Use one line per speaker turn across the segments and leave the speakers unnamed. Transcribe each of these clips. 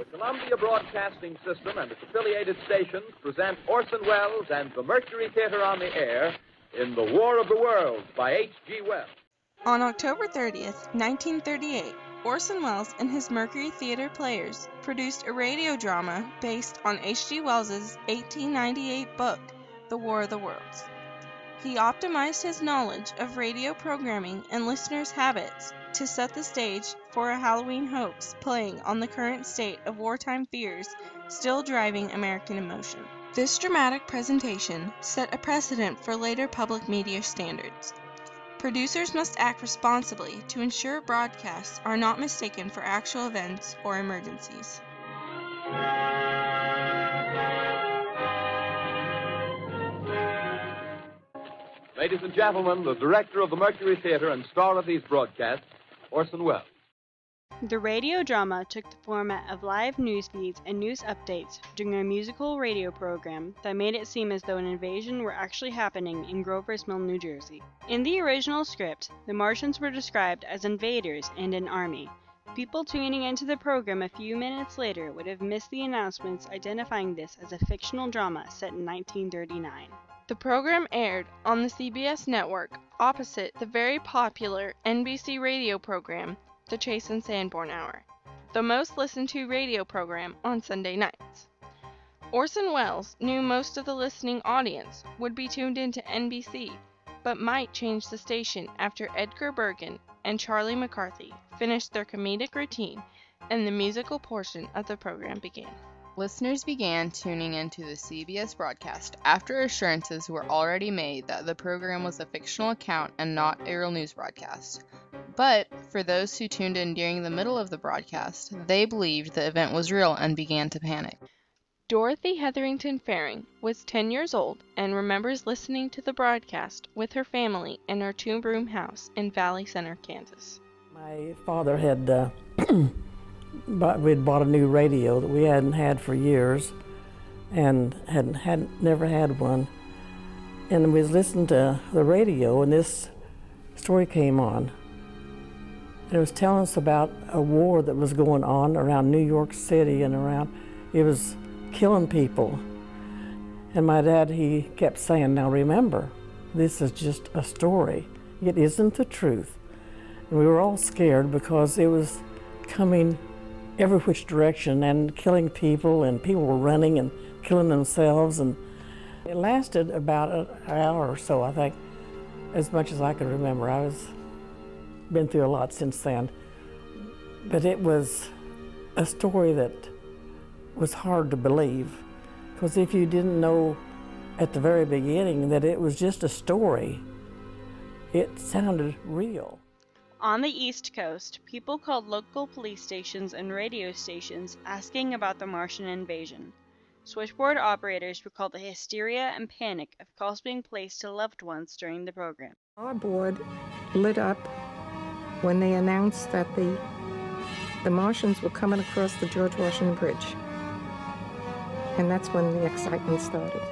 The Columbia Broadcasting System and its affiliated stations present Orson Welles and the Mercury Theater on the air in The War of the Worlds by H.G. Wells.
On October 30th, 1938, Orson Welles and his Mercury Theater players produced a radio drama based on H.G. Wells's 1898 book, The War of the Worlds. He optimized his knowledge of radio programming and listeners' habits to set the stage for a Halloween hoax playing on the current state of wartime fears still driving American emotion. This dramatic presentation set a precedent for later public media standards. Producers must act responsibly to ensure broadcasts are not mistaken for actual events or emergencies.
Ladies and gentlemen, the director of the Mercury Theater and star of these broadcasts, Orson Welles.
The radio drama took the format of live news feeds and news updates during a musical radio program that made it seem as though an invasion were actually happening in Grover's Mill, New Jersey. In the original script, the Martians were described as invaders and an army. People tuning into the program a few minutes later would have missed the announcements identifying this as a fictional drama set in 1939.
The program aired on the CBS network opposite the very popular NBC radio program, The Chase and Sanborn Hour, the most listened to radio program on Sunday nights. Orson Welles knew most of the listening audience would be tuned into NBC, but might change the station after Edgar Bergen and Charlie McCarthy finished their comedic routine and the musical portion of the program began.
Listeners began tuning into the CBS broadcast after assurances were already made that the program was a fictional account and not a real news broadcast. But for those who tuned in during the middle of the broadcast, they believed the event was real and began to panic.
Dorothy Hetherington Faring was 10 years old and remembers listening to the broadcast with her family in her two-room house in Valley Center, Kansas.
My father had we'd bought a new radio that we hadn't had for years and never had one. And we was listening to the radio and this story came on. It was telling us about a war that was going on around New York City and around, it was killing people. And my dad, he kept saying, now remember, this is just a story. It isn't the truth. And we were all scared because it was coming every which direction and killing people, and people were running and killing themselves. And it lasted about an hour or so, I think, as much as I can remember. I was been through a lot since then. But it was a story that was hard to believe, because if you didn't know at the very beginning that it was just a story, it sounded real.
On the East Coast, people called local police stations and radio stations asking about the Martian invasion. Switchboard operators recalled the hysteria and panic of calls being placed to loved ones during the program.
Our board lit up when they announced that the Martians were coming across the George Washington Bridge. And that's when the excitement started.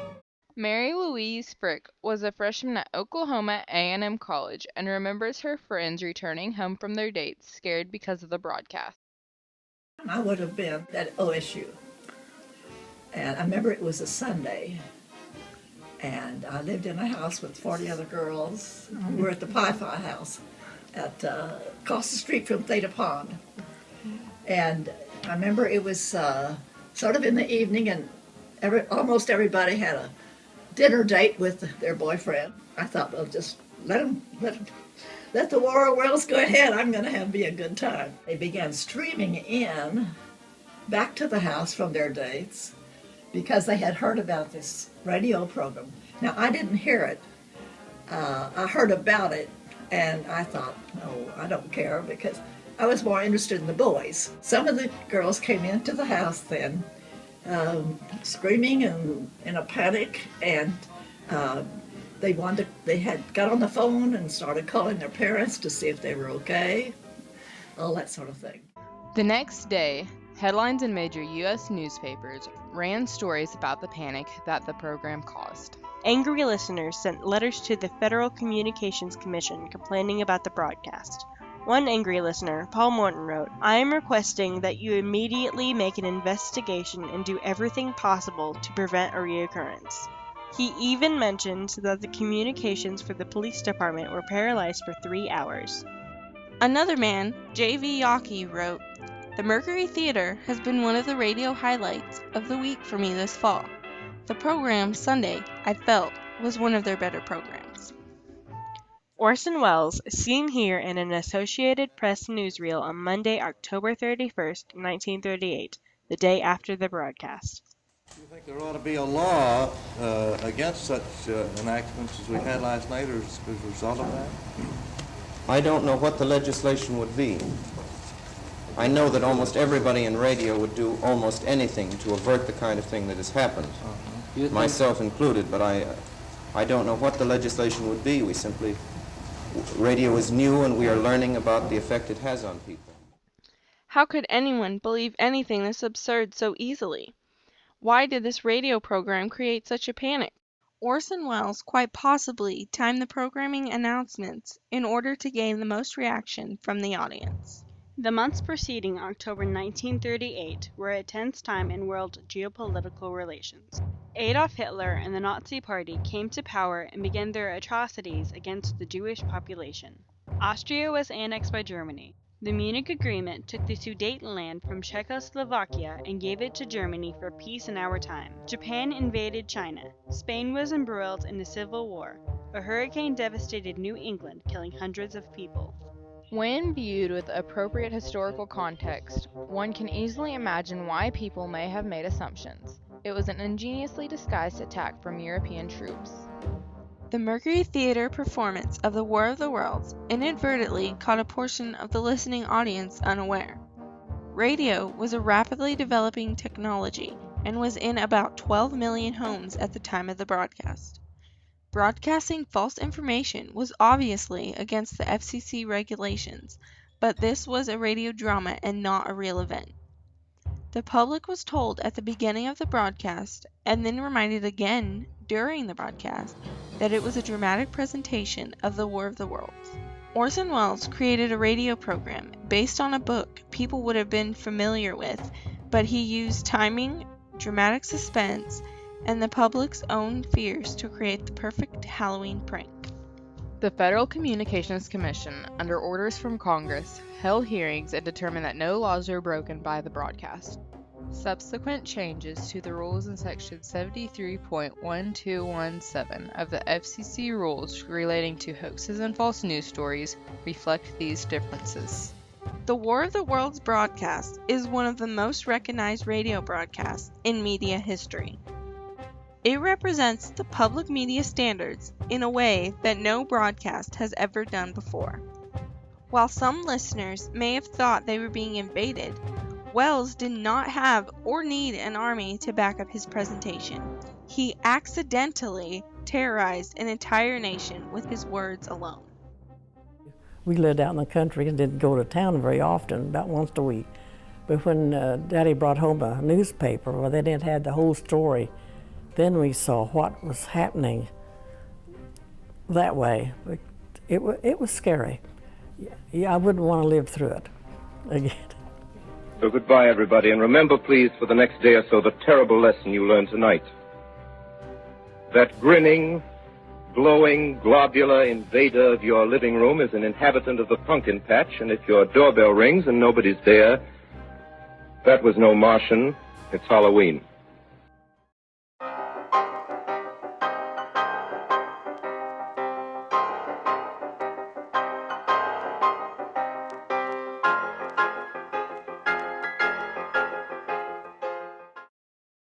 Mary Louise Frick was a freshman at Oklahoma A&M College and remembers her friends returning home from their dates scared because of the broadcast.
I would have been at OSU. And I remember it was a Sunday. And I lived in a house with 40 other girls. We were at the Qualifier house across the street from Theta Pond. And I remember it was sort of in the evening, and almost everybody had a dinner date with their boyfriend. I thought, well, just let the War of Worlds go ahead. I'm going to be a good time. They began streaming in back to the house from their dates because they had heard about this radio program. Now, I didn't hear it. I heard about it, and I thought, no, I don't care, because I was more interested in the boys. Some of the girls came into the house then, screaming and in a panic, and they had got on the phone and started calling their parents to see if they were okay, all that sort of thing.
The next day, headlines in major U.S. newspapers ran stories about the panic that the program caused.
Angry listeners sent letters to the Federal Communications Commission complaining about the broadcast. One angry listener, Paul Morton, wrote, "I am requesting that you immediately make an investigation and do everything possible to prevent a reoccurrence." He even mentioned that the communications for the police department were paralyzed for 3 hours.
Another man, J.V. Yockey, wrote, "The Mercury Theater has been one of the radio highlights of the week for me this fall. The program Sunday, I felt, was one of their better programs."
Orson Welles, seen here in an Associated Press newsreel on Monday, October 31st, 1938, the day after the broadcast.
Do you think there ought to be a law against such enactments as we had last night as a result of that?
I don't know what the legislation would be. I know that almost everybody in radio would do almost anything to avert the kind of thing that has happened, myself included, but I don't know what the legislation would be. Radio is new and we are learning about the effect it has on people.
How could anyone believe anything this absurd so easily? Why did this radio program create such a panic? Orson Welles quite possibly timed the programming announcements in order to gain the most reaction from the audience.
The months preceding October 1938 were a tense time in world geopolitical relations. Adolf Hitler and the Nazi Party came to power and began their atrocities against the Jewish population. Austria was annexed by Germany. The Munich Agreement took the Sudetenland from Czechoslovakia and gave it to Germany for peace in our time. Japan invaded China. Spain was embroiled in a civil war. A hurricane devastated New England, killing hundreds of people.
When viewed with appropriate historical context, one can easily imagine why people may have made assumptions. It was an ingeniously disguised attack from European troops.
The Mercury Theater performance of The War of the Worlds inadvertently caught a portion of the listening audience unaware. Radio was a rapidly developing technology and was in about 12 million homes at the time of the broadcast. Broadcasting false information was obviously against the FCC regulations, but this was a radio drama and not a real event. The public was told at the beginning of the broadcast, and then reminded again during the broadcast, that it was a dramatic presentation of the War of the Worlds. Orson Welles created a radio program based on a book people would have been familiar with, but he used timing, dramatic suspense, and the public's own fears to create the perfect Halloween prank.
The Federal Communications Commission, under orders from Congress, held hearings and determined that no laws were broken by the broadcast. Subsequent changes to the rules in Section 73.1217 of the FCC rules relating to hoaxes and false news stories reflect these differences.
The War of the Worlds broadcast is one of the most recognized radio broadcasts in media history. It represents the public media standards in a way that no broadcast has ever done before. While some listeners may have thought they were being invaded, Welles did not have or need an army to back up his presentation. He accidentally terrorized an entire nation with his words alone.
We lived out in the country and didn't go to town very often, about once a week. But when Daddy brought home a newspaper where they didn't have the whole story, then we saw what was happening that way. It was scary. Yeah, I wouldn't want to live through it again.
So goodbye, everybody, and remember, please, for the next day or so, the terrible lesson you learned tonight. That grinning, glowing, globular invader of your living room is an inhabitant of the pumpkin patch, and if your doorbell rings and nobody's there, that was no Martian, it's Halloween.